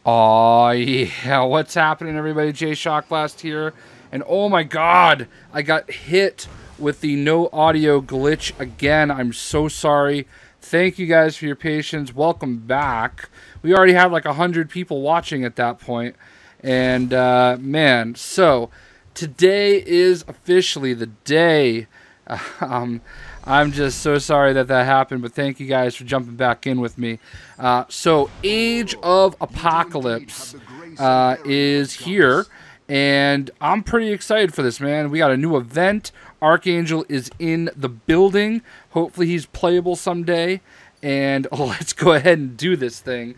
Oh yeah, what's happening, everybody? JayShockblast here, and oh my god, I got hit with the no audio glitch again. I'm so sorry. Thank you guys for your patience. Welcome back. We already had like 100 people watching at that point, and man, so today is officially the day. I'm just so sorry that happened, but thank you guys for jumping back in with me. So Age of Apocalypse is here, and I'm pretty excited for this, man. We got a new event. Archangel is in the building. Hopefully he's playable someday, and let's go ahead and do this thing.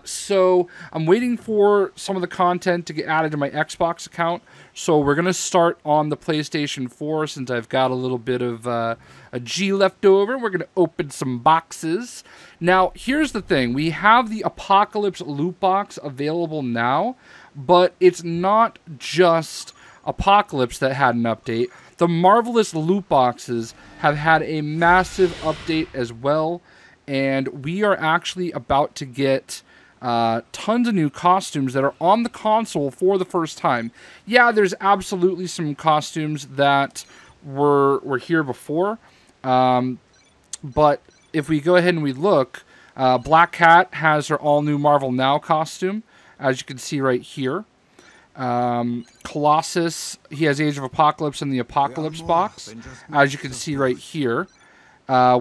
So I'm waiting for some of the content to get added to my Xbox account. So we're going to start on the PlayStation 4 since I've got a little bit of a G left over. We're going to open some boxes. Now, here's the thing. We have the Apocalypse loot box available now, but it's not just Apocalypse that had an update. The Marvelous loot boxes have had a massive update as well, and we are actually about to get tons of new costumes that are on the console for the first time. Yeah, there's absolutely some costumes that were here before, but if we go ahead and we look, Black Cat has her all-new Marvel Now costume, as you can see right here. Colossus, he has Age of Apocalypse in the Apocalypse box, as you can see right here.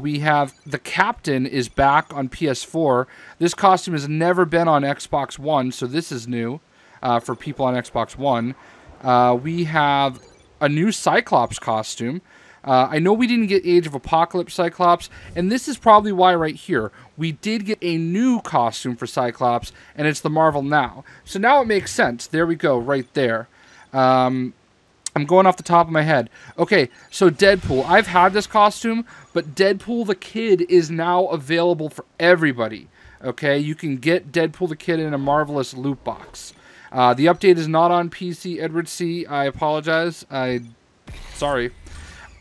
We have the Captain is back on PS4. This costume has never been on Xbox One, so this is new for people on Xbox One. We have a new Cyclops costume. I know we didn't get Age of Apocalypse Cyclops, and this is probably why right here. We did get a new costume for Cyclops, and it's the Marvel Now. So now it makes sense. There we go, right there. I'm going off the top of my head. Okay, so Deadpool. I've had this costume, but Deadpool the Kid is now available for everybody. Okay, you can get Deadpool the Kid in a Marvelous loot box. The update is not on PC, Edward C. I apologize. Sorry.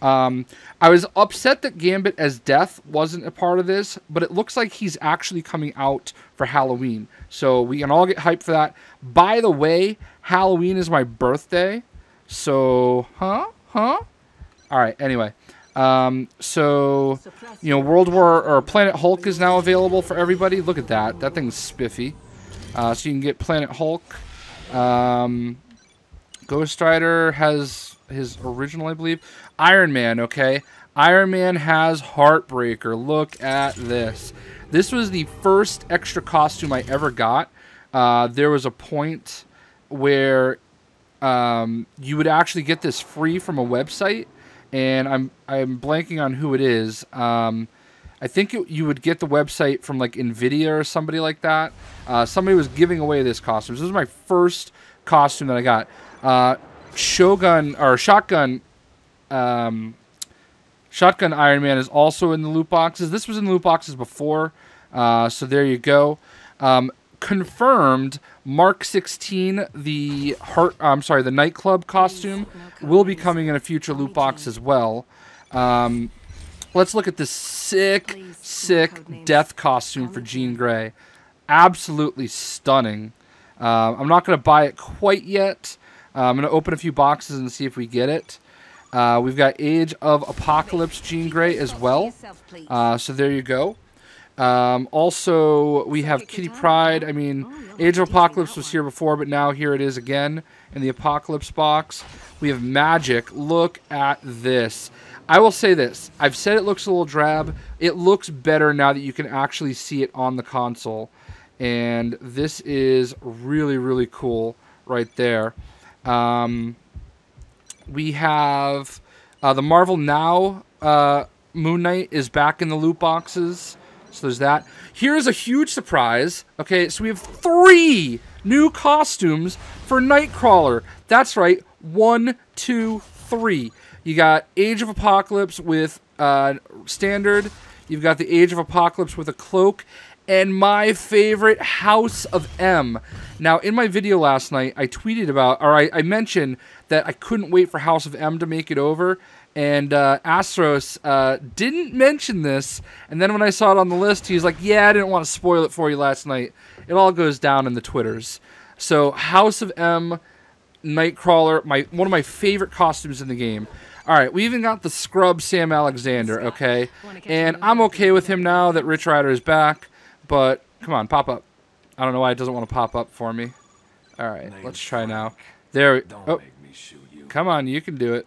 I was upset that Gambit as Death wasn't a part of this, but it looks like he's actually coming out for Halloween. So we can all get hyped for that. By the way, Halloween is my birthday. So, Alright, anyway. So, you know, World War, or Planet Hulk is now available for everybody. Look at that. That thing's spiffy. So you can get Planet Hulk. Ghost Rider has his original, I believe. Iron Man, okay. Iron Man has Heartbreaker. Look at this. This was the first extra costume I ever got. There was a point where you would actually get this free from a website, and I'm blanking on who it is. I think you would get the website from like Nvidia or somebody like that. Somebody was giving away this costume. So this was my first costume that I got. Shotgun Iron Man is also in the loot boxes. This was in the loot boxes before, so there you go. Confirmed, Mark 16, the nightclub costume, will be coming in a future loot box as well. Let's look at this sick death costume for Jean Grey. Absolutely stunning. I'm not going to buy it quite yet. I'm going to open a few boxes and see if we get it. We've got Age of Apocalypse Jean Grey as well. So there you go. Also, we have Kitty Pryde. I mean, Age of Apocalypse was here before, but now here it is again in the Apocalypse box. We have Magik. Look at this. I will say this. I've said it looks a little drab. It looks better now that you can actually see it on the console. And this is really, really cool right there. We have the Marvel Now Moon Knight is back in the loot boxes. So there's that. Here's a huge surprise. Okay, so we have 3 new costumes for Nightcrawler. That's right. 1, 2, 3. You got Age of Apocalypse with standard. You've got the Age of Apocalypse with a cloak. And my favorite, House of M. Now, in my video last night, I tweeted about, or I mentioned that I couldn't wait for House of M to make it over. And Astros didn't mention this, and then when I saw it on the list, he was like, yeah, I didn't want to spoil it for you last night. It all goes down in the Twitters. So House of M, Nightcrawler, one of my favorite costumes in the game. All right, we even got the scrub Sam Alexander, okay? And I'm okay with him now that Rich Rider is back, but come on, pop up. I don't know why it doesn't want to pop up for me. All right, let's try now. There. Oh, come on, you can do it.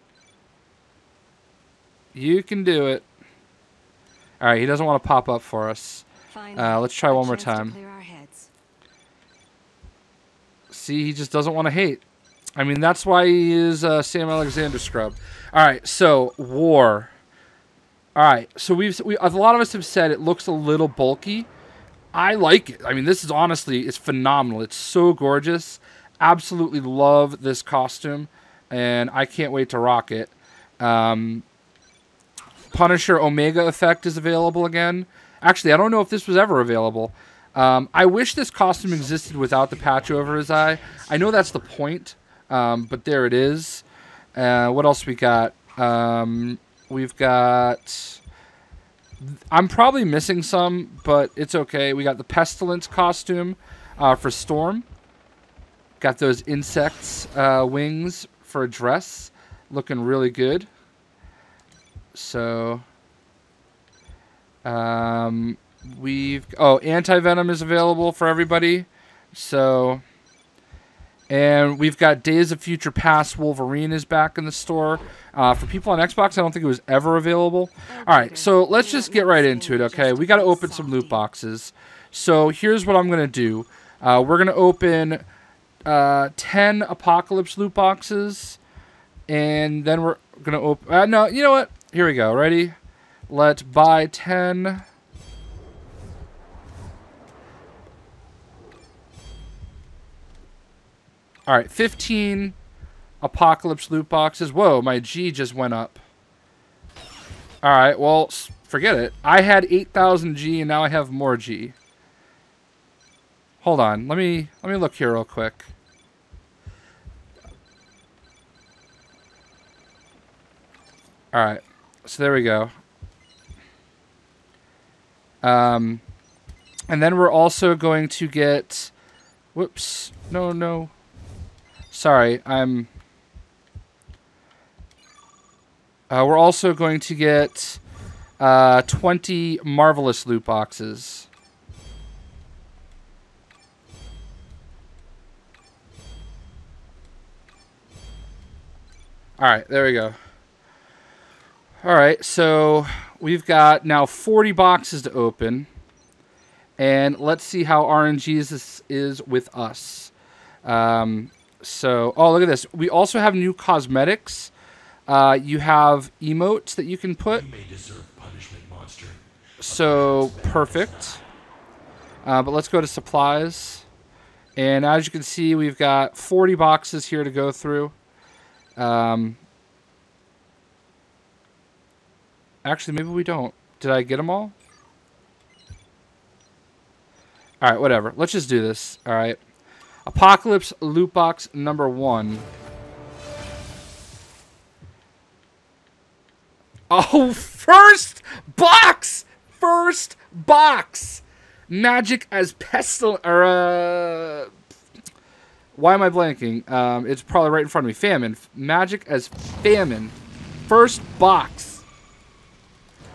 You can do it. All right, he doesn't want to pop up for us. Let's try one more time. See, he just doesn't want to hate. I mean, that's why he is Sam Alexander scrub. All right, so war. All right, so a lot of us have said it looks a little bulky. I like it. I mean, this is honestly, it's phenomenal. It's so gorgeous. Absolutely love this costume, and I can't wait to rock it. Punisher Omega effect is available again. Actually, I don't know if this was ever available. I wish this costume existed without the patch over his eye. I know that's the point, but there it is. What else we got? We've got... I'm probably missing some, but it's okay. We got the Pestilence costume for Storm. Got those insects wings for a dress. Looking really good. So, Anti-Venom is available for everybody. So, and we've got Days of Future Past Wolverine is back in the store. For people on Xbox, I don't think it was ever available. All right, so let's just get right into it, okay? We got to open some loot boxes. So here's what I'm going to do. We're going to open 10 Apocalypse loot boxes, and then we're going to open... no, you know what? Here we go. Ready? Let's buy 10. All right, 15 Apocalypse loot boxes. Whoa, my G just went up. All right, well, forget it. I had 8,000 G, and now I have more G. Hold on. Let me look here real quick. All right. So there we go. And then we're also going to get... Whoops. No. Sorry, we're also going to get 20 Marvelous loot boxes. All right, there we go. All right, so we've got now 40 boxes to open. And let's see how RNG this is with us. So, oh, look at this. We also have new cosmetics. You have emotes that you can put. You may deserve punishment, monster. So, perfect. But let's go to supplies. And as you can see, we've got 40 boxes here to go through. Actually, maybe we don't. Did I get them all? Alright, whatever. Let's just do this. Alright. Apocalypse loot box number 1. Oh, first box! First box! Magik as Pestilence. Why am I blanking? It's probably right in front of me. Famine. Magik as Famine. First box.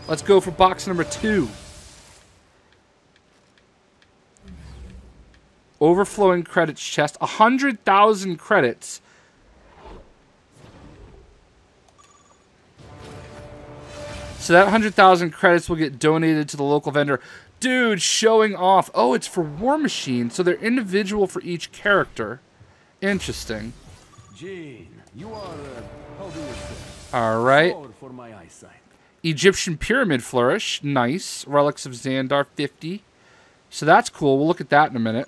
Let's go for box number 2. Overflowing credits chest. 100,000 credits. So that 100,000 credits will get donated to the local vendor. Dude, showing off. Oh, it's for War Machine. So they're individual for each character. Interesting. Jane, you are, how do you say? All right. For my eyesight. Egyptian Pyramid Flourish. Nice. Relics of Xandar, 50. So that's cool. We'll look at that in a minute.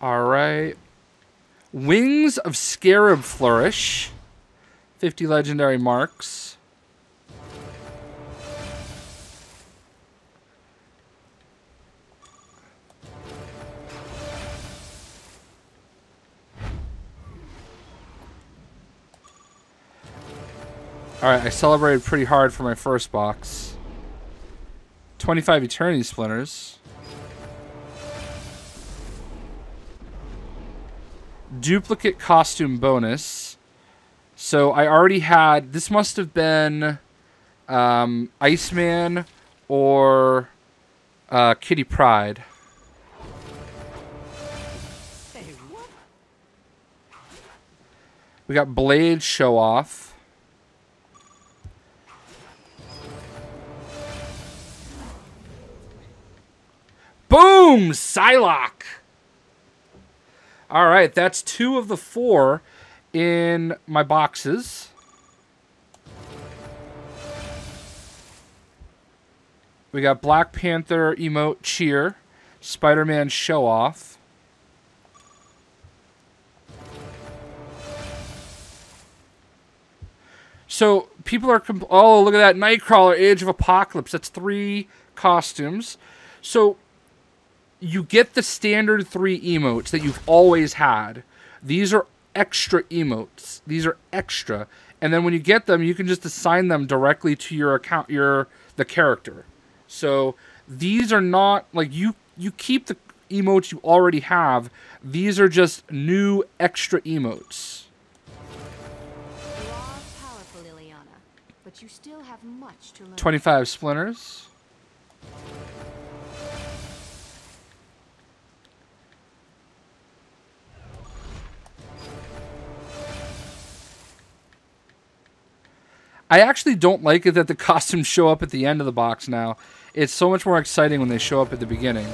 All right. Wings of Scarab Flourish. 50 legendary marks. Alright, I celebrated pretty hard for my first box. 25 Eternity Splinters. Duplicate costume bonus. So I already had... This must have been Iceman or Kitty Pryde. We got Blade Show Off. Boom! Psylocke! Alright, that's 2 of the 4 in my boxes. We got Black Panther emote cheer, Spider-Man show off. So people are oh, look at that Nightcrawler Age of Apocalypse. That's 3 costumes. So you get the standard 3 emotes that you've always had. These are extra emotes. These are extra. And then when you get them, you can just assign them directly to your account, the character. So these are not like you keep the emotes you already have. These are just new extra emotes. You are powerful, Liliana, but you still have much to learn. 25 splinters. I actually don't like it that the costumes show up at the end of the box now. It's so much more exciting when they show up at the beginning.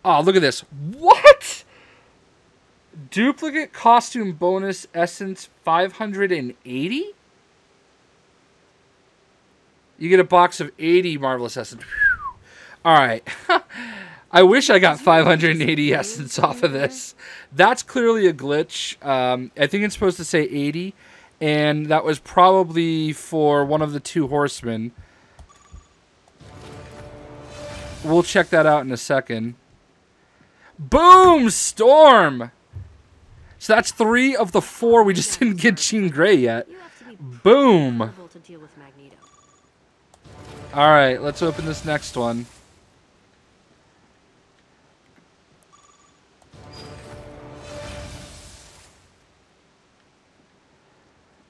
Oh, look at this. What? Duplicate costume bonus essence 580? You get a box of 80 Marvelous Essence. Alright. I wish I got 580 essence off of this. That's clearly a glitch. I think it's supposed to say 80. And that was probably for one of the 2 horsemen. We'll check that out in a second. Boom! Storm! So that's 3 of the 4. We just didn't get Jean Grey yet. Boom! Alright, let's open this next one.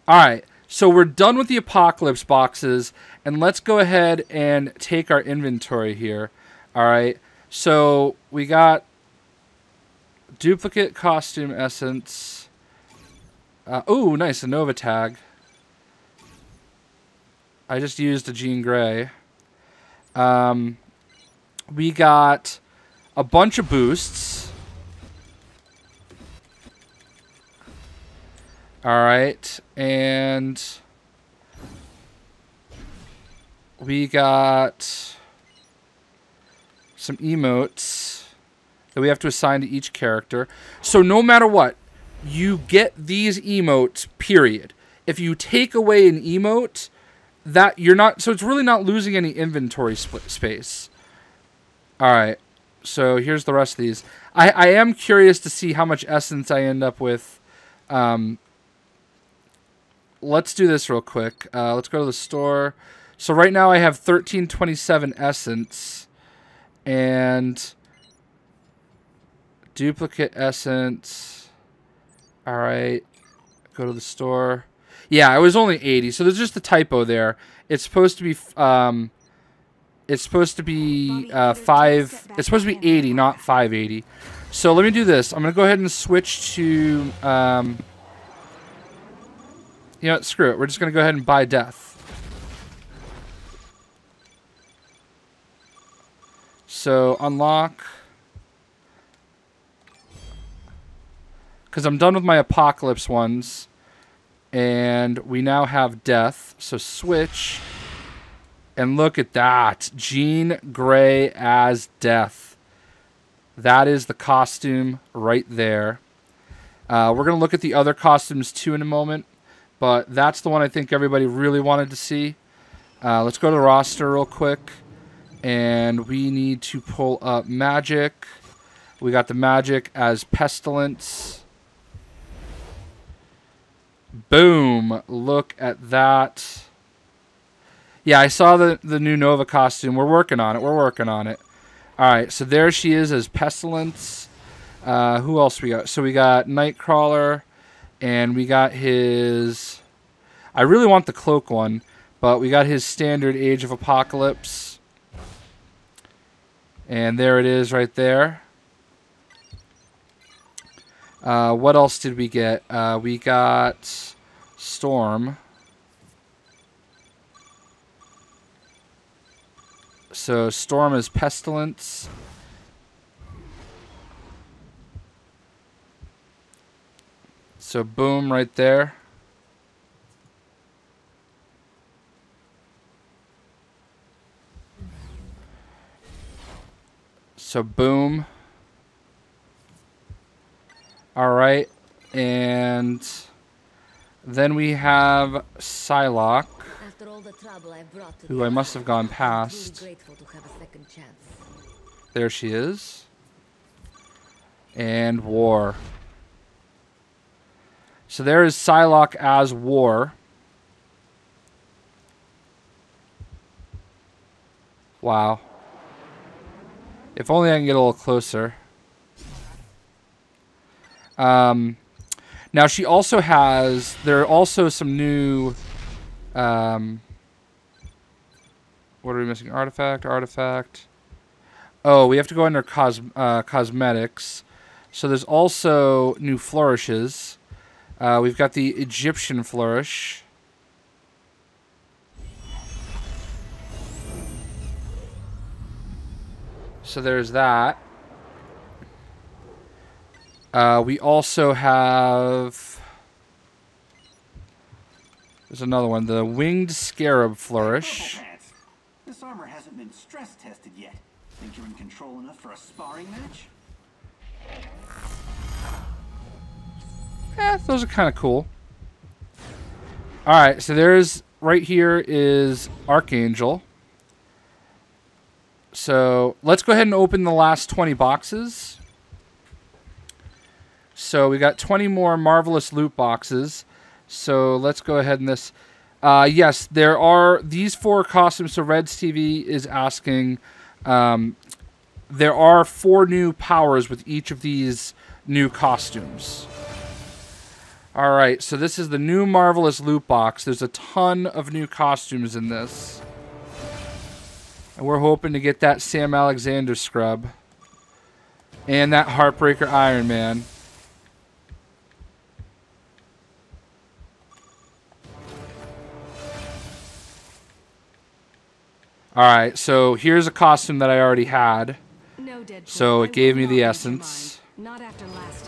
Alright, so we're done with the Apocalypse boxes, and let's go ahead and take our inventory here. Alright, so we got duplicate costume essence. Ooh, nice, a Nova tag. I just used a Jean Grey. We got a bunch of boosts. Alright, and we got some emotes that we have to assign to each character. So no matter what, you get these emotes, period. If you take away an emote, that you're not, so it's really not losing any inventory space. Alright, so here's the rest of these. I am curious to see how much essence I end up with. Let's do this real quick. Let's go to the store. So right now I have 1327 essence. And duplicate essence. Alright. Go to the store. Yeah, it was only 80. So there's just a typo there. It's supposed to be it's supposed to be 80, not 580. So let me do this. I'm gonna go ahead and switch to you know what, screw it. We're just going to go ahead and buy death. So, unlock. Because I'm done with my Apocalypse ones. And we now have death. So, switch. And look at that. Jean Grey as death. That is the costume right there. We're going to look at the other costumes too in a moment. But that's the one I think everybody really wanted to see. Let's go to the roster real quick. And we need to pull up Magik. We got the Magik as Pestilence. Boom. Look at that. Yeah, I saw the new Nova costume. We're working on it. We're working on it. All right, so there she is as Pestilence. Who else we got? So we got Nightcrawler, and we got his... I really want the cloak one, but we got his standard Age of Apocalypse. And there it is right there. What else did we get? We got Storm. So Storm is Pestilence. So boom right there. So boom. All right. And then we have Psylocke, who I must have gone past. There she is. And War. So there is Psylocke as War. Wow. If only I can get a little closer. Now she also has... There are also some new... what are we missing? Artifact. Oh, we have to go under cosmetics. So there's also new flourishes. We've got the Egyptian flourish. So there's that. We also have... There's another one. The Winged Scarab flourish. This armor hasn't been stress tested yet. Think you're in control enough for a sparring match? Those are kind of cool. Alright, so there's... Right here is Archangel. So let's go ahead and open the last 20 boxes. So we got 20 more Marvelous Loot boxes. So let's go ahead and this... yes, there are these 4 costumes. So Reds TV is asking... there are 4 new powers with each of these new costumes. Alright, so this is the new Marvelous Loot box. There's a ton of new costumes in this. And we're hoping to get that Sam Alexander scrub. And that Heartbreaker Iron Man. Alright, so here's a costume that I already had. No, Deadpool, So it gave me the change your essence. mind. Not after last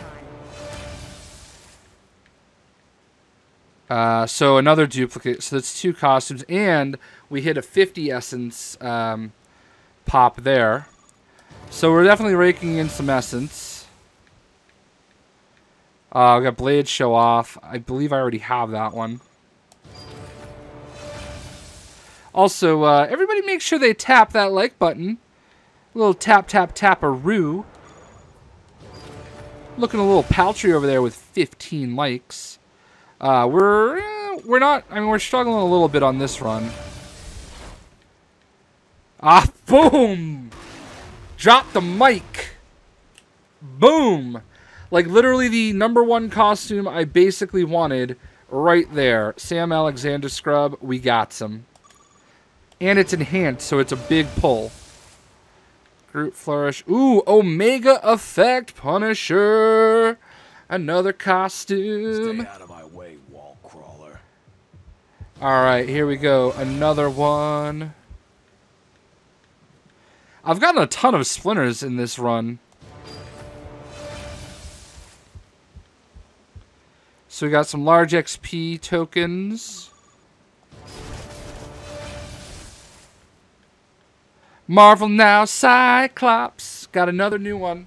time. So another duplicate. So that's 2 costumes. And we hit a 50 essence pop there. So we're definitely raking in some essence. We got Blade Show Off. I believe I already have that one. Also, everybody make sure they tap that like button. A little tap, tap, tap-a-roo. Looking a little paltry over there with 15 likes. We're not... I mean, we're struggling a little bit on this run. Ah, boom! Drop the mic. Boom! Like, literally the #1 costume I basically wanted right there. Sam Alexander scrub, we got some. And it's enhanced, so it's a big pull. Groot Flourish. Ooh, Omega Effect Punisher. Another costume. Stay out of my way, wall crawler. Alright, here we go. Another one. I've gotten a ton of splinters in this run. So we got some large XP tokens. Marvel Now Cyclops. Got another new one.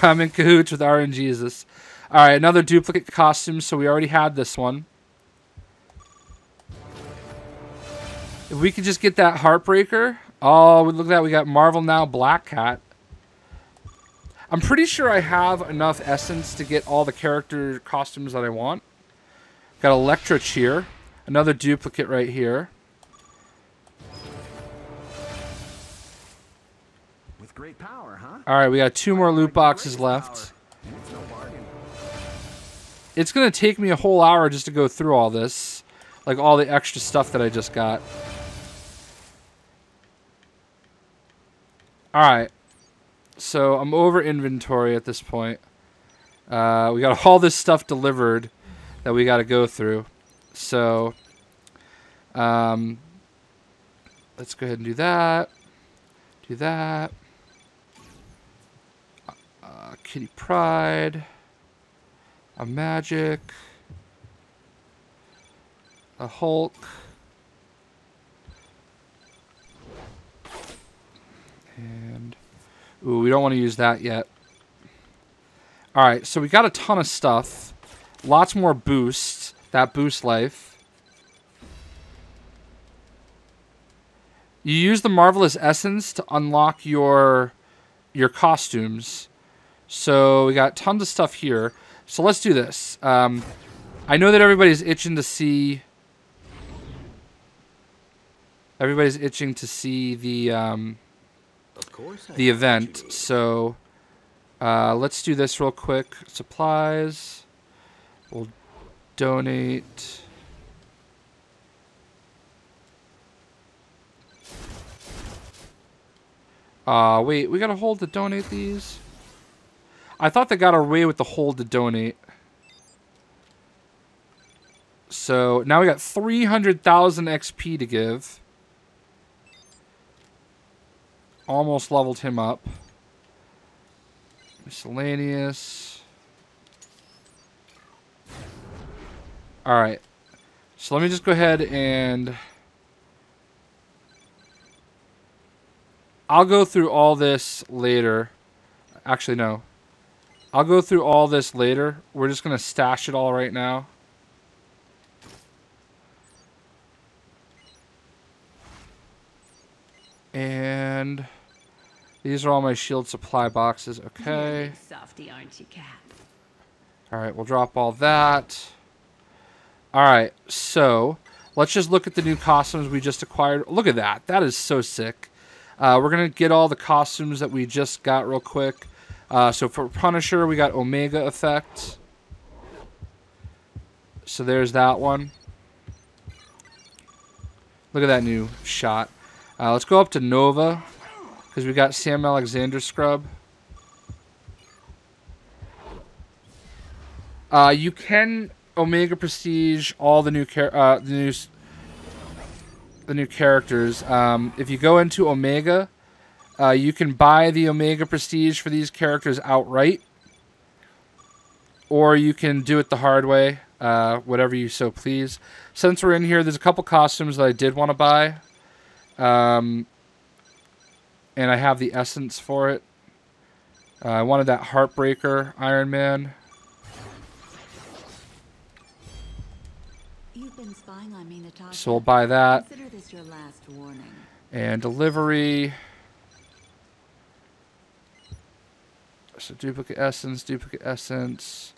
I'm in cahoots with RNGesus. Alright, another duplicate costume, so we already had this one. If we could just get that Heartbreaker, Oh, look at that. We got Marvel Now Black Cat. I'm pretty sure I have enough essence to get all the character costumes that I want. Got Electra Cheer. Another duplicate right here. With great power, huh? Alright, we got 2 more loot boxes left. It's going to take me a whole hour just to go through all this. Like all the extra stuff that I just got. Alright. So I'm over inventory at this point. We got all this stuff delivered that we got to go through. So let's go ahead and do that. Do that. Kitty Pryde. A Magik. A Hulk. And ooh, we don't want to use that yet. Alright, so we got a ton of stuff. Lots more boosts. That boosts life. You use the Marvelous Essence to unlock your costumes. So we got tons of stuff here. So let's do this. I know that everybody's itching to see... Everybody's itching to see the event. So let's do this real quick. Supplies. We'll donate. Wait, we got a hold to donate these? I thought they got away with the hold to donate. So now we got 300,000 XP to give. Almost leveled him up. Miscellaneous. Alright. So let me just go ahead and... I'll go through all this later. Actually, no. I'll go through all this later. We're just going to stash it all right now. And these are all my shield supply boxes. Okay. Softy, aren't you, cat? Alright, we'll drop all that. Alright, so let's just look at the new costumes we just acquired. Look at that. That is so sick. We're going to get all the costumes that we just got real quick. So for Punisher, we got Omega Effect. So there's that one. Look at that new shot. Let's go up to Nova, because we got Sam Alexander Scrub. You can Omega Prestige all the new characters. If you go into Omega, you can buy the Omega Prestige for these characters outright, or you can do it the hard way, whatever you so please. Since we're in here, there's a couple costumes that I did want to buy. And I have the essence for it. I wanted that Heartbreaker Iron Man. You've been spying on me, Natasha. So we'll buy that. Consider this your last warning. And delivery. So duplicate essence, duplicate essence.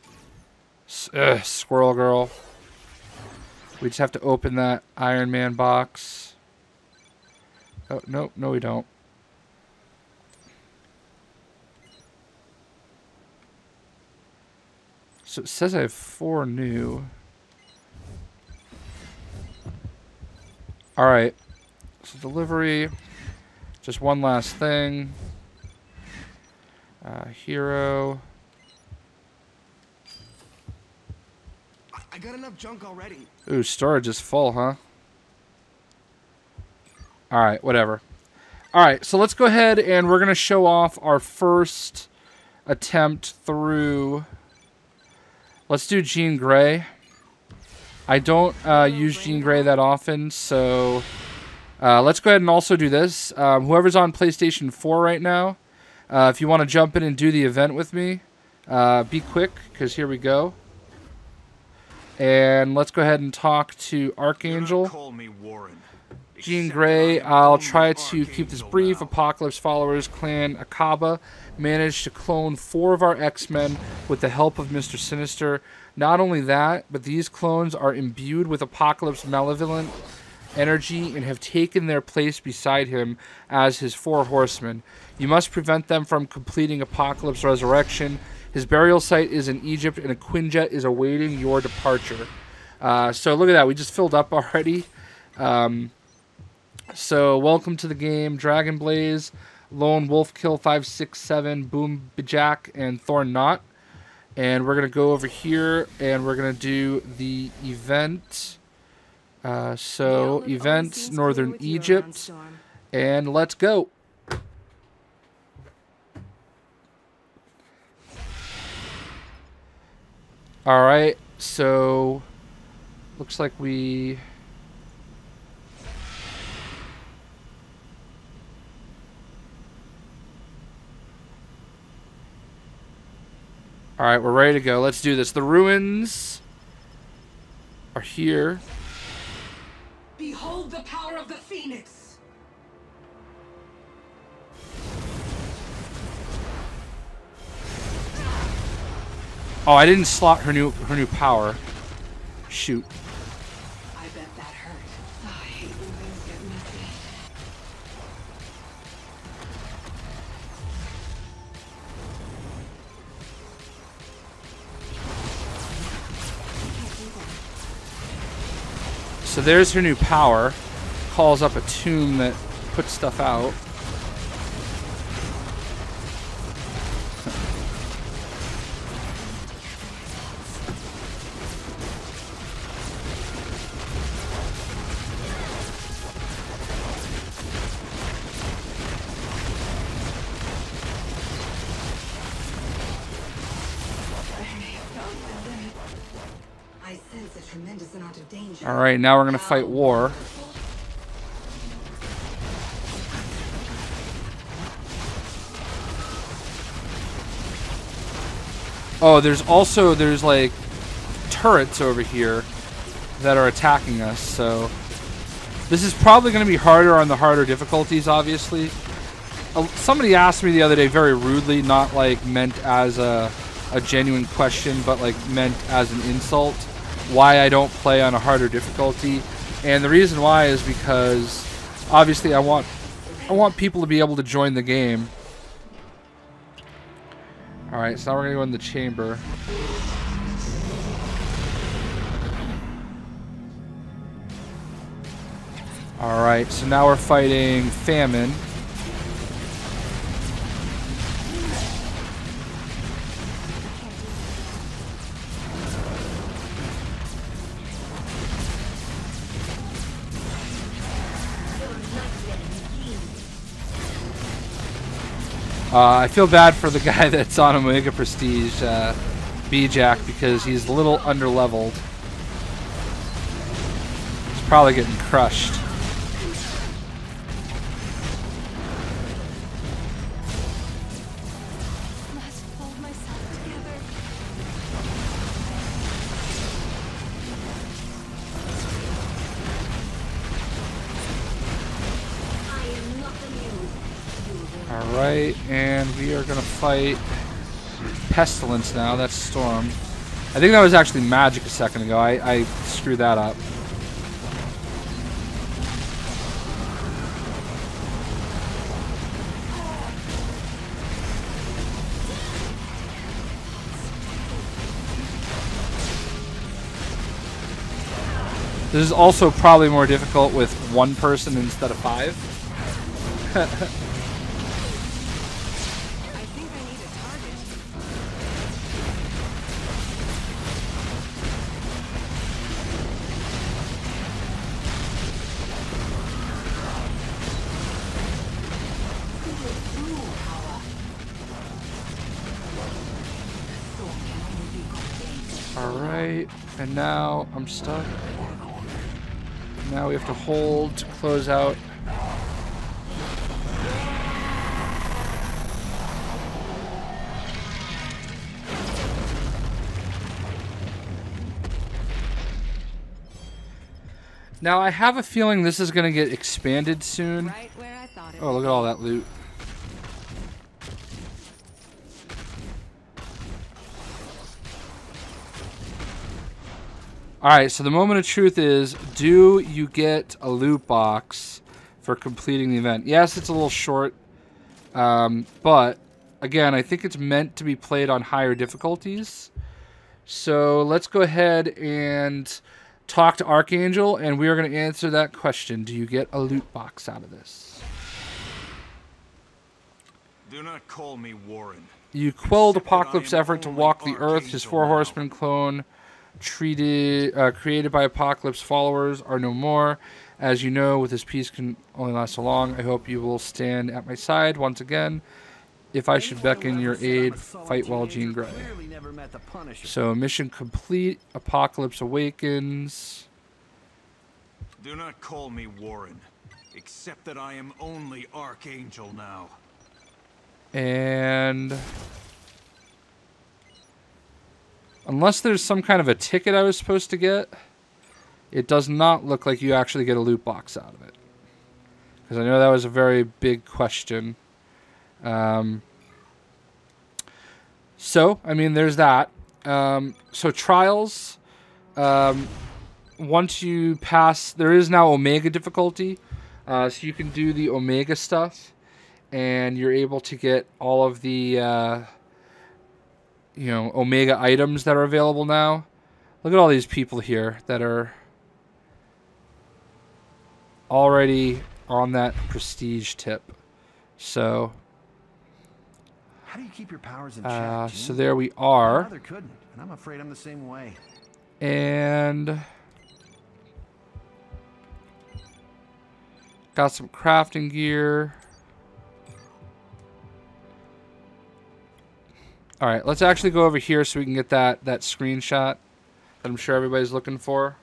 Squirrel Girl. We just have to open that Iron Man box. Oh, no, no we don't. So it says I have 4 new. Alright. So delivery. Just one last thing. Hero. I got enough junk already. Ooh, storage is full, huh? Alright, whatever. Alright, so let's go ahead and we're going to show off our first attempt through... Let's do Jean Grey. I don't use Jean Grey that often, so... let's go ahead and also do this. Whoever's on PlayStation 4 right now, if you want to jump in and do the event with me, be quick, because here we go. And let's go ahead and talk to Archangel. Call me Warren. Jean Grey. I'll try to keep this brief. Apocalypse followers clan Akaba managed to clone 4 of our X-Men with the help of Mr. Sinister. Not only that, but these clones are imbued with Apocalypse malevolent energy and have taken their place beside him as his 4 horsemen. You must prevent them from completing Apocalypse resurrection. His burial site is in Egypt, and a Quinjet is awaiting your departure. So look at that. We just filled up already. So welcome to the game. Dragon Blaze, Lone Wolf Kill 567, Boom Bijak, and Thorn Knot. And we're going to go over here, and we're going to do the event. So events, Northern Egypt, and let's go. All right, so looks like we... All right, we're ready to go. Let's do this. The ruins are here. Behold the power of the Phoenix! Oh, I didn't slot her new power. Shoot. I bet that hurt. Oh, I hate when things get messy. So there's her new power. Calls up a tomb that puts stuff out. I sense a tremendous amount of danger. All right, now we're gonna fight war. Oh, there's like turrets over here that are attacking us. So this is probably gonna be harder on the harder difficulties, obviously. Somebody asked me the other day very rudely, not like meant as a genuine question, but like meant as an insult, why I don't play on a harder difficulty. And the reason why is because obviously I want people to be able to join the game. Alright, so now we're gonna go in the chamber. Alright, so now we're fighting Famine. I feel bad for the guy that's on Omega Prestige, Bijak, because he's a little underleveled. He's probably getting crushed. Must hold myself together. I am not immune. Alright, and we are gonna fight Pestilence now. That's Storm. I think that was actually Magik a second ago. I screwed that up. This is also probably more difficult with one person instead of 5. I think I need a target. Alright, and now I'm stuck. Now we have to hold to close out. Now, I have a feeling this is going to get expanded soon. Right where I thought it Oh, look at all that loot. Alright, so the moment of truth is, do you get a loot box for completing the event? Yes, it's a little short, but, again, I think it's meant to be played on higher difficulties. So, let's go ahead and talk to Archangel, and we are going to answer that question. Do you get a loot box out of this? Do not call me Warren. You quelled Apocalypse's effort to walk the earth. His 4 horsemen clone created by Apocalypse followers are no more. As you know, with this peace can only last so long. I hope you will stand at my side once again. If I should beckon your aid, fight well, Jean Grey. So, mission complete. Apocalypse awakens. Do not call me Warren, except that I am only Archangel now. And unless there's some kind of a ticket I was supposed to get, it does not look like you actually get a loot box out of it. Because I know that was a very big question. So, I mean, there's that. So, trials. Once you pass, there is now Omega difficulty. So, you can do the Omega stuff. And you're able to get all of the, Omega items that are available now. Look at all these people here that are already on that prestige tip. So, How do you keep your powers in check, so there we are. My mother couldn't, and I'm afraid I'm the same way. And got some crafting gear. All right, let's actually go over here so we can get that screenshot that I'm sure everybody's looking for.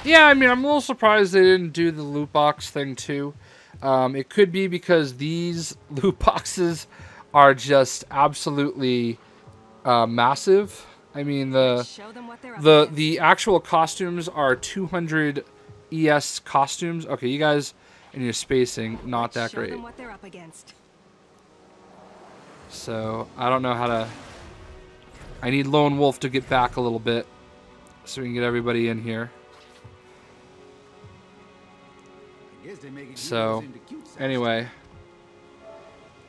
Yeah, I mean, I'm a little surprised they didn't do the loot box thing too. It could be because these loot boxes are just absolutely massive. I mean, the actual costumes are 200 ES costumes. Okay, you guys and your spacing not that great. So I don't know how to. I need Lone Wolf to get back a little bit so we can get everybody in here. So anyway,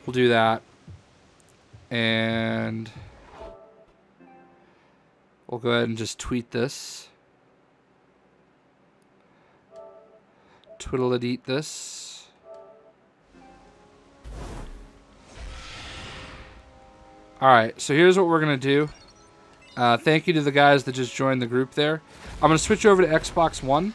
we'll do that, and we'll go ahead and just tweet this. Twiddle-a-deet this. Alright, so here's what we're going to do. Thank you to the guys that just joined the group there. I'm going to switch over to Xbox One.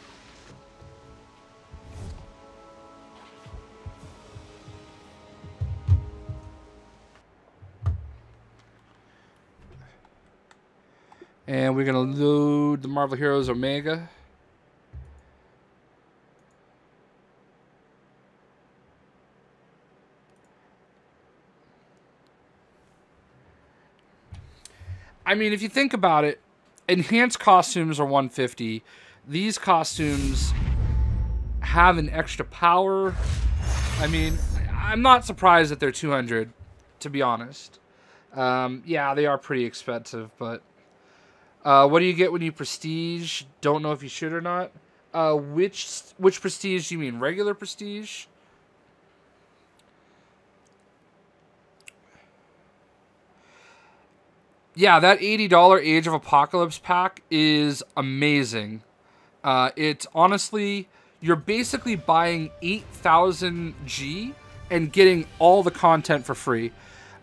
And we're going to load the Marvel Heroes Omega. I mean, if you think about it, enhanced costumes are 150. These costumes have an extra power. I mean, I'm not surprised that they're 200, to be honest. Yeah, they are pretty expensive, but what do you get when you prestige? Don't know if you should or not. Which prestige do you mean? Regular prestige? Yeah, that $80 Age of Apocalypse pack is amazing. It's honestly, you're basically buying 8,000 G and getting all the content for free.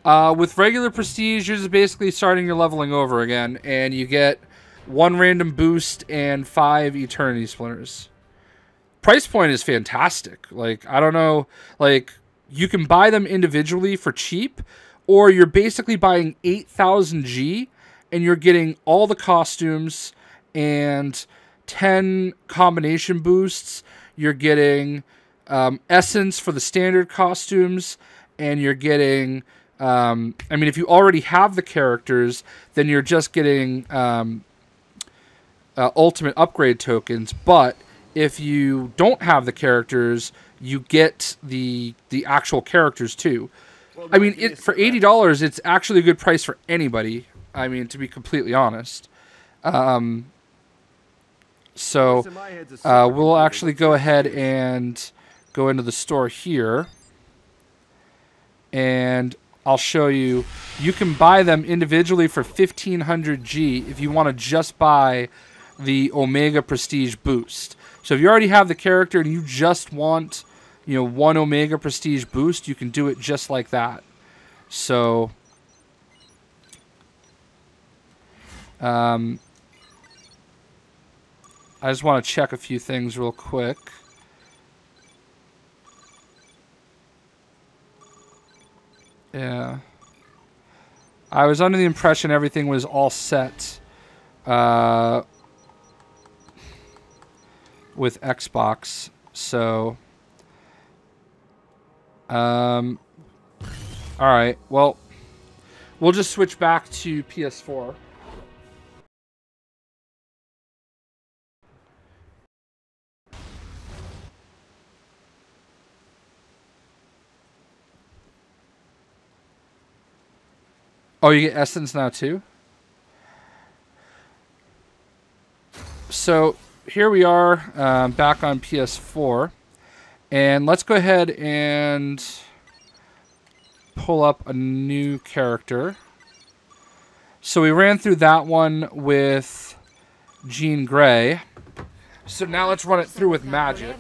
With regular prestige, you're just basically starting your leveling over again, and you get 1 random boost and 5 eternity splinters. Price point is fantastic. Like, I don't know, like, you can buy them individually for cheap, or you're basically buying 8,000 G and you're getting all the costumes and 10 combination boosts. You're getting essence for the standard costumes, and you're getting I mean, if you already have the characters, then you're just getting ultimate upgrade tokens. But if you don't have the characters, you get the actual characters too. I mean, for $80, it's actually a good price for anybody. I mean, to be completely honest. So we'll actually go ahead and go into the store here. And I'll show you. You can buy them individually for 1500 G if you want to just buy the Omega Prestige boost. So if you already have the character and you just want, you know, 1 Omega Prestige boost, you can do it just like that. So I just want to check a few things real quick. Yeah. I was under the impression everything was all set with Xbox. So alright, well, we'll just switch back to PS4. Oh, you get Essence now too? So here we are back on PS4. And let's go ahead and pull up a new character. So we ran through that one with Jean Grey. So now let's run it through with Magik.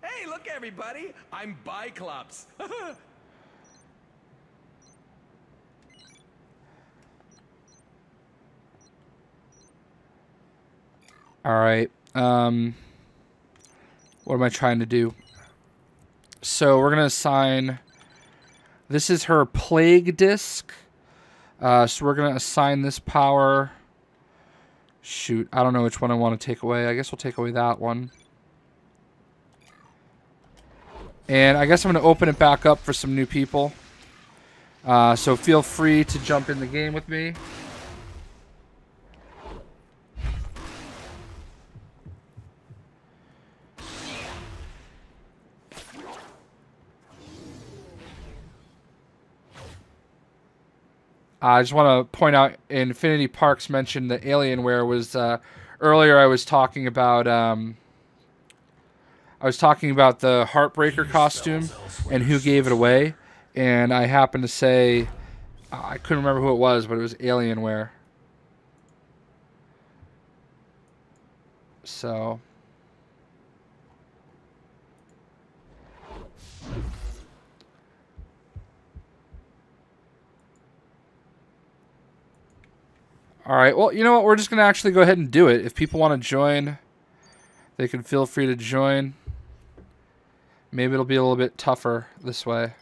Hey, look everybody! I'm Biclops. Alright. What am I trying to do? So we're going to assign... This is her Plague Disc. So we're going to assign this power... Shoot, I don't know which one I want to take away. I guess we'll take away that one. And I guess I'm going to open it back up for some new people. So feel free to jump in the game with me. I just want to point out, Infinity Parks mentioned that Alienware was earlier. I was talking about the Heartbreaker costume and who gave it away, and I happened to say I couldn't remember who it was, but it was Alienware. So. Alright, well, you know what? We're just going to actually go ahead and do it. If people want to join, they can feel free to join. Maybe it'll be a little bit tougher this way.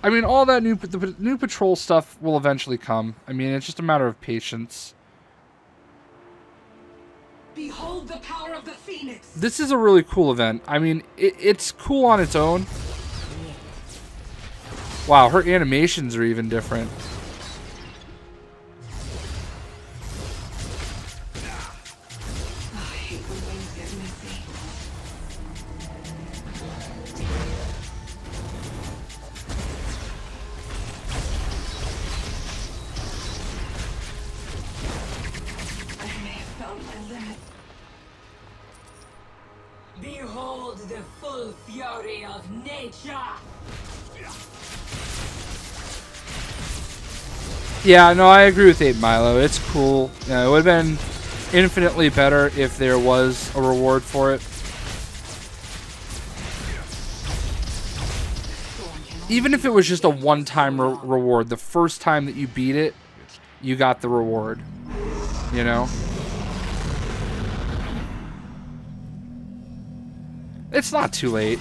I mean, all that the new patrol stuff will eventually come. I mean, it's just a matter of patience. Behold the power of the Phoenix. This is a really cool event. I mean, it's cool on its own. Wow, her animations are even different. I hate when things get messy. I may have found my limit. Behold the full fury of nature. Yeah, no, I agree with 8 Milo. It's cool. It would have been infinitely better if there was a reward for it. Even if it was just a one-time reward, the first time that you beat it, you got the reward. You know? It's not too late.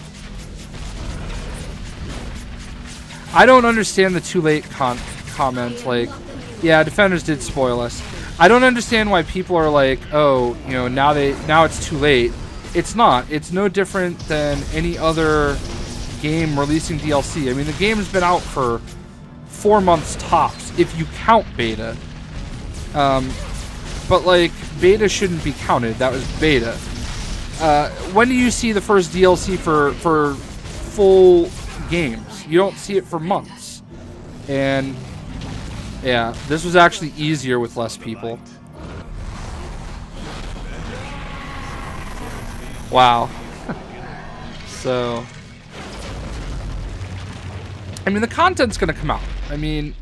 I don't understand the too late comment. Like, yeah, Defenders did spoil us. I don't understand why people are like, oh, you know, now it's too late. It's not. It's no different than any other game releasing DLC. I mean, the game's been out for 4 months tops, if you count beta. But like, beta shouldn't be counted. That was beta. When do you see the first DLC for full games? You don't see it for months. And yeah, this was actually easier with less people. Wow. So, I mean, the content's gonna come out. I mean,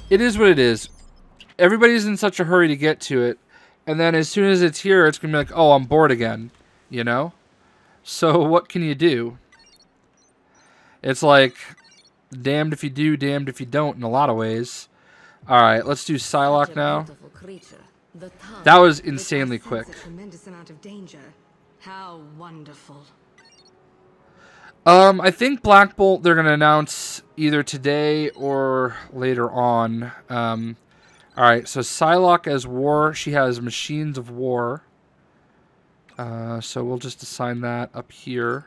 it is what it is. Everybody's in such a hurry to get to it, and then as soon as it's here, it's gonna be like, oh, I'm bored again, you know? So what can you do? It's like, damned if you do, damned if you don't in a lot of ways. Alright, let's do Psylocke now. That was insanely quick. Tremendous amount of danger. How wonderful. I think Black Bolt they're gonna announce either today or later on. Alright, so Psylocke as War, she has Machines of War. So we'll just assign that up here.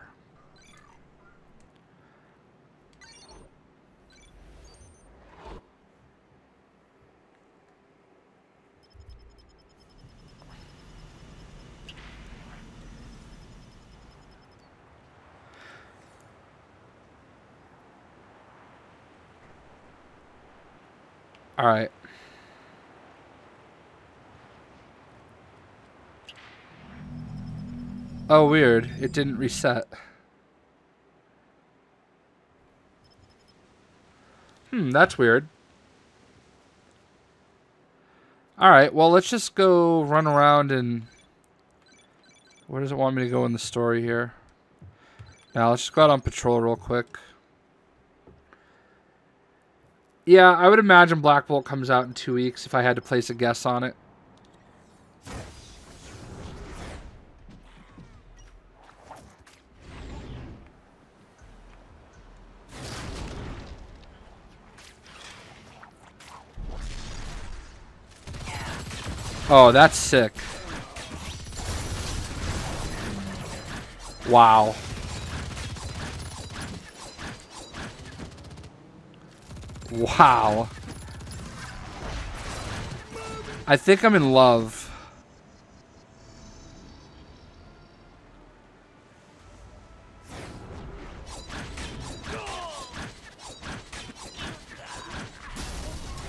Alright. Oh, weird. It didn't reset. That's weird. Alright, well, let's just go run around and... Where does it want me to go in the story here? Now, let's just go out on patrol real quick. Yeah, I would imagine Black Bolt comes out in 2 weeks if I had to place a guess on it. Oh, that's sick. Wow. Wow. I think I'm in love.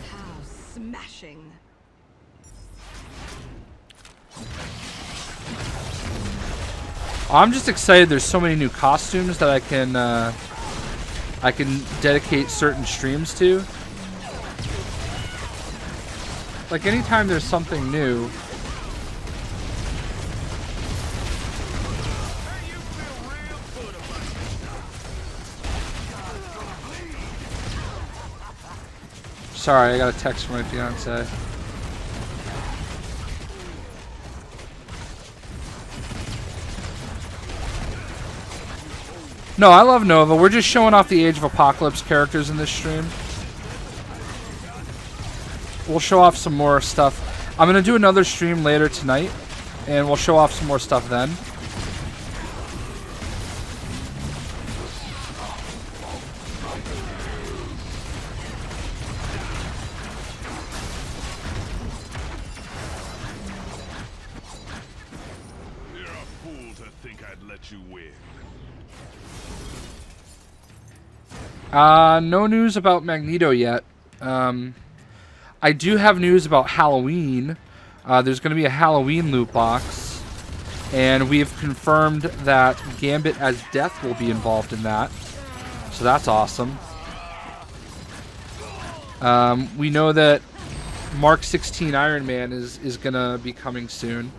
How smashing. I'm just excited there's so many new costumes that I can dedicate certain streams to. Like, anytime there's something new. Sorry, I got a text from my fiance. No, I love Nova. We're just showing off the Age of Apocalypse characters in this stream. We'll show off some more stuff. I'm going to do another stream later tonight, and we'll show off some more stuff then. You're a fool to think I'd let you win. No news about Magneto yet. I do have news about Halloween. There's going to be a Halloween loot box. And we've confirmed that Gambit as Death will be involved in that. So that's awesome. We know that Mark 16 Iron Man is going to be coming soon.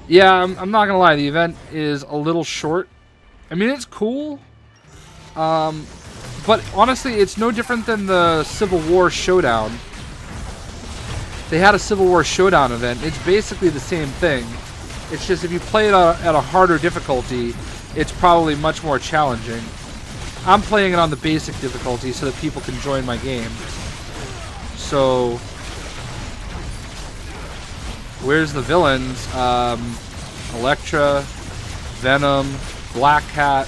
Yeah, I'm not going to lie. The event is a little short. I mean, it's cool. But honestly, it's no different than the Civil War Showdown. They had a Civil War Showdown event. It's basically the same thing. It's just if you play it at a harder difficulty, it's probably much more challenging. I'm playing it on the basic difficulty so that people can join my game. So, where's the villains? Elektra, Venom, Black Cat.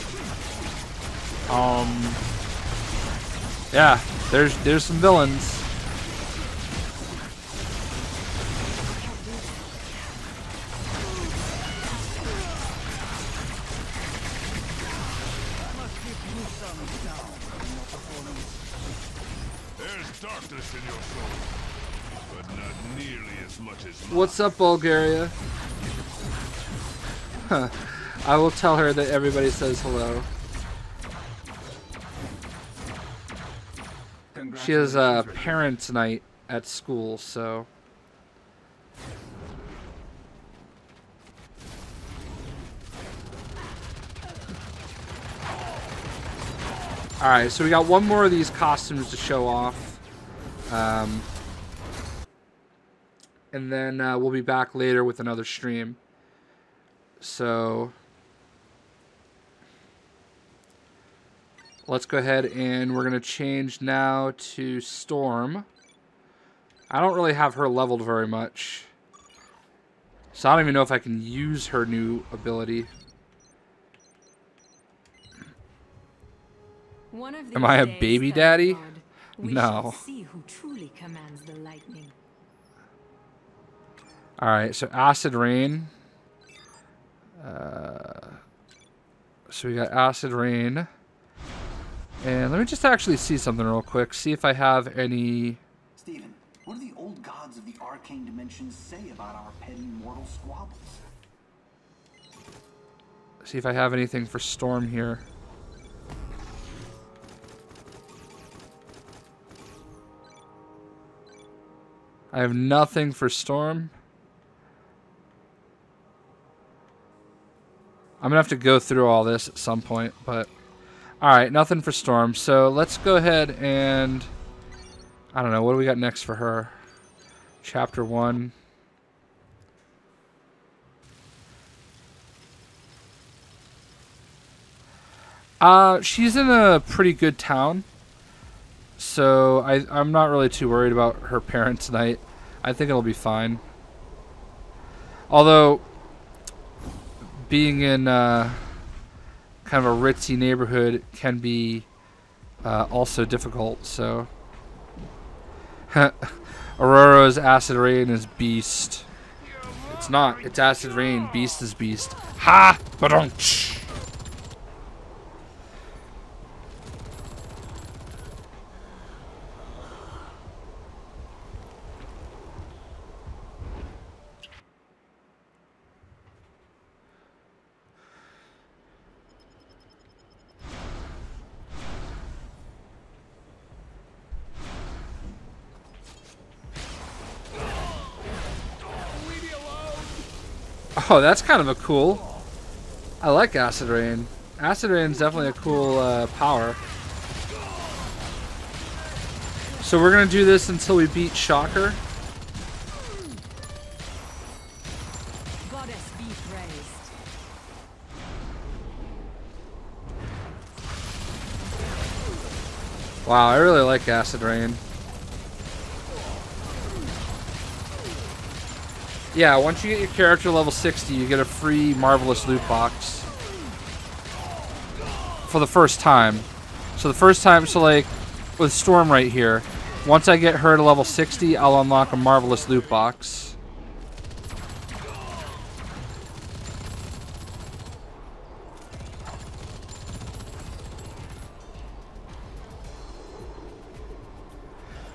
Yeah, there's some villains. There's darkness in your soul, but not nearly as much as mine. What's up, Bulgaria? Huh. I will tell her that everybody says hello. She has a parents' night at school, so. Alright, so we got one more of these costumes to show off. And then we'll be back later with another stream. So let's go ahead and we're going to change now to Storm. I don't really have her leveled very much, so I don't even know if I can use her new ability. Am I a baby daddy? No. See who truly commands the lightning. Alright, so Acid Rain. So we got Acid Rain. And let me just actually see something real quick. See if I have any... Steven, what do the old gods of the arcane dimensions say about our petty mortal squabbles? See if I have anything for Storm here. I have nothing for Storm. I'm gonna have to go through all this at some point, but alright, nothing for Storm. So let's go ahead and I don't know, what do we got next for her? Chapter 1. She's in a pretty good town. So I'm not really too worried about her parents' night. I think it'll be fine. Although being in kind of a ritzy neighborhood can be also difficult, so Aurora's Acid Rain is Beast. It's not, it's Acid Rain, Beast is Beast. Ha! Ba-dunch! Oh, that's kind of a cool. I like Acid Rain. Acid Rain's definitely a cool power. So we're gonna do this until we beat Shocker. Goddess be praised. Wow, I really like Acid Rain. Yeah, once you get your character level 60, you get a free Marvelous loot box. For the first time. So the first time, so like, with Storm right here, once I get her to level 60, I'll unlock a Marvelous loot box.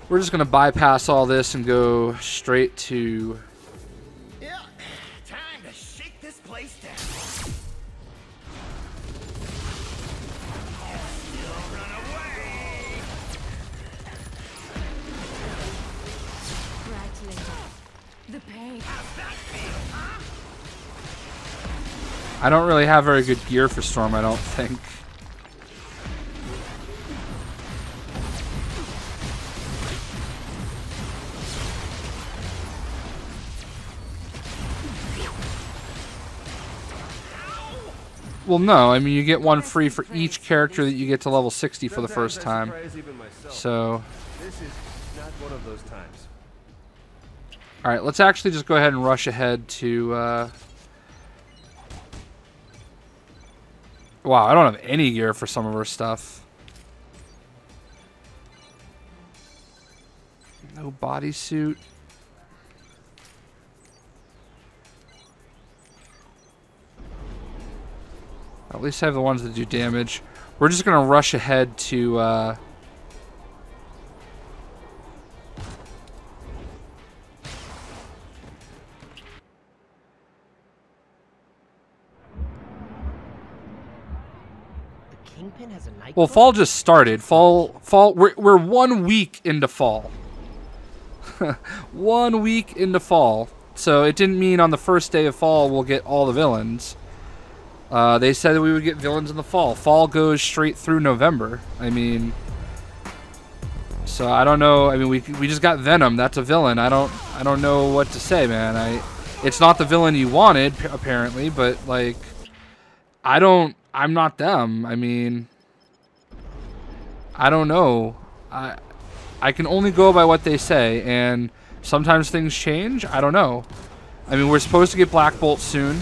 We're just gonna bypass all this and go straight to... I don't really have very good gear for Storm, I don't think. Well, no, I mean, you get one free for each character that you get to level 60 for the first time. So... Not one of those times. All right, let's actually just go ahead and rush ahead to... Wow, I don't have any gear for some of our stuff. No bodysuit. At least I have the ones that do damage. We're just going to rush ahead to... The Kingpin has a Nightcrawler? Well, fall just started. Fall. We're 1 week into fall. 1 week into fall. So it didn't mean on the first day of fall we'll get all the villains. They said that we would get villains in the fall. Fall goes straight through November. I mean, so I don't know. I mean, we just got Venom. That's a villain. I don't know what to say, man. It's not the villain you wanted apparently, but like, I'm not them. I mean, I don't know. I can only go by what they say, and sometimes things change. I don't know. I mean, we're supposed to get Black Bolt soon.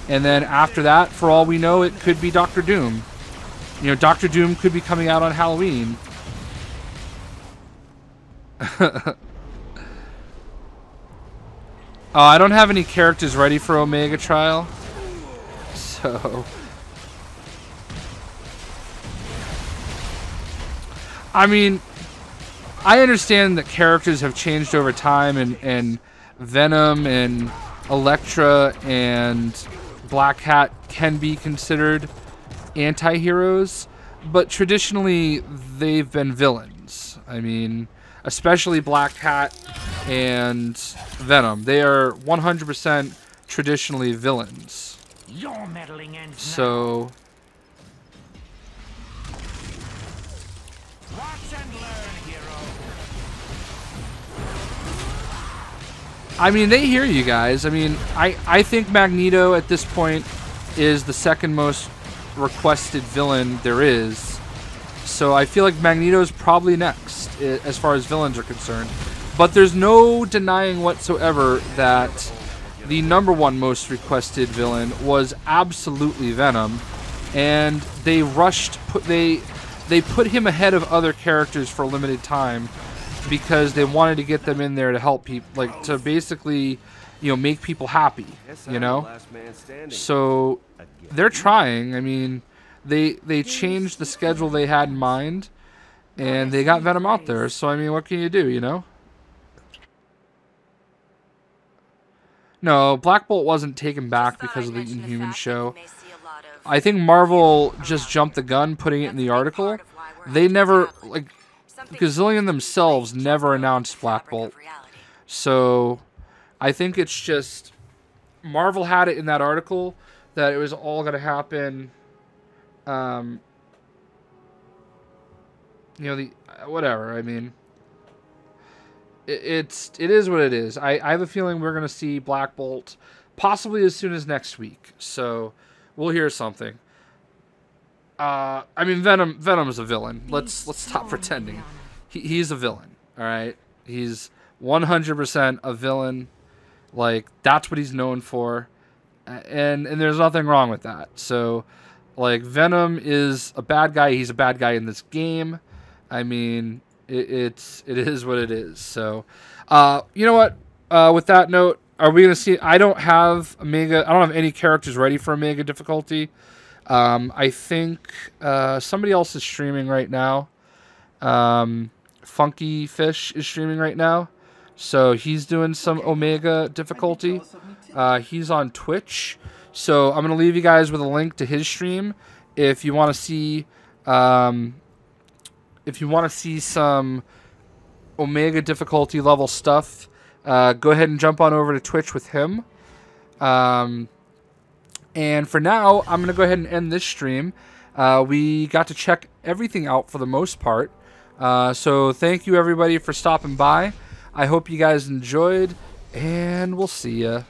And then after that, for all we know, it could be Doctor Doom. You know, Doctor Doom could be coming out on Halloween. I don't have any characters ready for Omega Trial. So... I mean, I understand that characters have changed over time, and Venom and Elektra and Black Hat can be considered anti-heroes, but traditionally they've been villains. I mean, especially Black Hat and Venom. They are 100% traditionally villains. Your meddling ends so... Watch and learn, hero. I mean, they hear you guys. I mean, I think Magneto at this point is the second most requested villain there is. So I feel like Magneto's probably next as far as villains are concerned. But there's no denying whatsoever that the #1 most requested villain was absolutely Venom. And they they put him ahead of other characters for a limited time because they wanted to get them in there to help people, like to basically, you know, make people happy, you know? So they're trying. I mean, they changed the schedule they had in mind and they got Venom out there. So I mean, what can you do, you know? No, Black Bolt wasn't taken back because of the Inhuman show. I think Marvel just jumped the gun putting it in the article. They never, like, Gazillion themselves never announced Black Bolt. So I think it's just Marvel had it in that article that it was all going to happen. You know, whatever. I mean, it is what it is. I have a feeling we're going to see Black Bolt possibly as soon as next week. So we'll hear something. I mean, Venom is a villain. Let's stop pretending. He's a villain. All right, he's 100% a villain. Like, that's what he's known for, and there's nothing wrong with that. So, like, Venom is a bad guy. He's a bad guy in this game. I mean, it is what it is. So, you know what? With that note, are we gonna see? I don't have any characters ready for Omega difficulty. I think somebody else is streaming right now. Funky Fish is streaming right now, so he's doing some Omega difficulty. He's on Twitch, so I'm gonna leave you guys with a link to his stream if you want to see some Omega difficulty level stuff. Go ahead and jump on over to Twitch with him. And for now, I'm going to go ahead and end this stream. We got to check everything out for the most part. So thank you, everybody, for stopping by. I hope you guys enjoyed, and we'll see ya.